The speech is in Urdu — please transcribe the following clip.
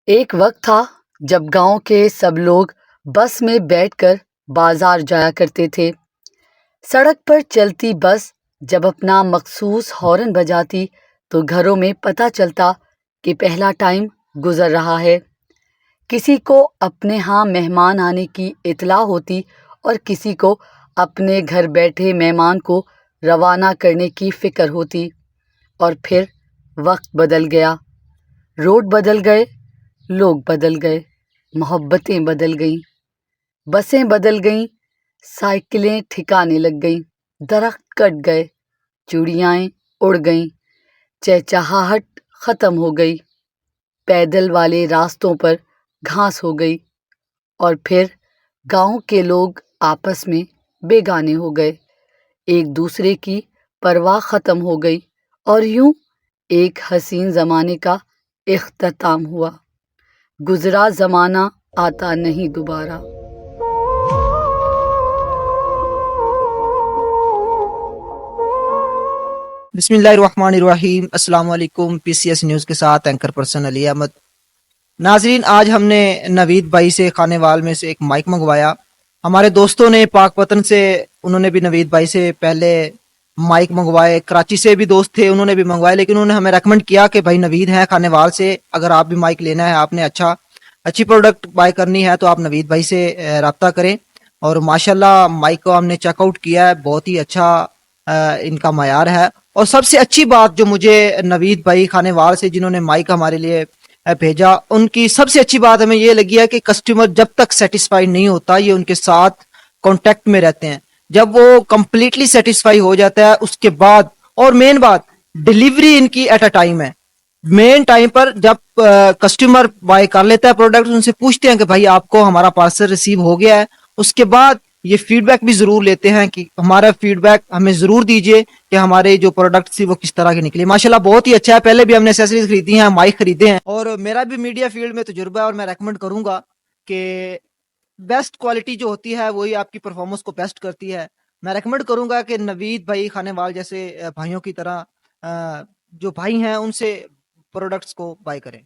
ایک وقت تھا جب گاؤں کے سب لوگ بس میں بیٹھ کر بازار جایا کرتے تھے۔ سڑک پر چلتی بس جب اپنا مخصوص ہارن بجاتی تو گھروں میں پتہ چلتا کہ پہلا ٹائم گزر رہا ہے۔ کسی کو اپنے ہاں مہمان آنے کی اطلاع ہوتی اور کسی کو اپنے گھر بیٹھے مہمان کو روانہ کرنے کی فکر ہوتی۔ اور پھر وقت بدل گیا، روڈ بدل گئے، لوگ بدل گئے، محبتیں بدل گئیں، بسیں بدل گئیں، سائیکلیں ٹھکانے لگ گئیں، درخت کٹ گئے، چوڑیاں اڑ گئیں، چہچہاہٹ ختم ہو گئی، پیدل والے راستوں پر گھاس ہو گئی، اور پھر گاؤں کے لوگ آپس میں بیگانے ہو گئے، ایک دوسرے کی پرواہ ختم ہو گئی، اور یوں ایک حسین زمانے کا اختتام ہوا۔ گزرا زمانہ آتا نہیں دوبارہ۔ بسم اللہ الرحمن الرحیم۔ السلام علیکم۔ پی سی ایس نیوز کے ساتھ اینکر پرسن علی احمد۔ ناظرین، آج ہم نے نوید بھائی سے خانے وال میں سے ایک مائک منگوایا۔ ہمارے دوستوں نے پاک وطن سے انہوں نے بھی نوید بھائی سے پہلے مائک منگوائے، کراچی سے بھی دوست تھے انہوں نے بھی منگوائے، لیکن انہوں نے ہمیں ریکمنڈ کیا کہ بھائی نوید ہیں خانے وال سے، اگر آپ بھی مائک لینا ہے، آپ نے اچھی پروڈکٹ بائی کرنی ہے تو آپ نوید بھائی سے رابطہ کریں۔ اور ماشاءاللہ مائک کو ہم نے چیک آؤٹ کیا ہے، بہت ہی اچھا ان کا معیار ہے۔ اور سب سے اچھی بات جو مجھے نوید بھائی خانے وال سے جنہوں نے مائک ہمارے لیے بھیجا، ان کی سب سے اچھی بات ہمیں یہ لگی ہے کہ کسٹمر جب تک سیٹسفائی نہیں ہوتا یہ ان کے ساتھ کانٹیکٹ میں رہتے ہیں، جب وہ کمپلیٹلی سیٹسفائی ہو جاتا ہے اس کے بعد، اور مین بات ڈیلیوری ان کی ایٹ اے ٹائم ہے۔ مین ٹائم پر جب کسٹمر بائی کر لیتا ہے پروڈکٹ، ان سے پوچھتے ہیں کہ بھائی آپ کو ہمارا پارسل ریسیو ہو گیا ہے، اس کے بعد یہ فیڈ بیک بھی ضرور لیتے ہیں کہ ہمارا فیڈ بیک ہمیں ضرور دیجئے کہ ہمارے جو پروڈکٹ تھی وہ کس طرح کے نکلے۔ ماشاءاللہ بہت ہی اچھا ہے، پہلے بھی ہم نے ایکسیسریز خریدی ہیں، مائک خریدے ہیں، اور میرا بھی میڈیا فیلڈ میں تجربہ ہے، اور میں ریکمنڈ کروں گا کہ بیسٹ کوالٹی جو ہوتی ہے وہی آپ کی پرفارمنس کو بیسٹ کرتی ہے۔ میں ریکمنڈ کروں گا کہ نوید بھائی خانے وال جیسے بھائیوں کی طرح جو بھائی ہیں ان سے پروڈکٹس کو بائی کریں۔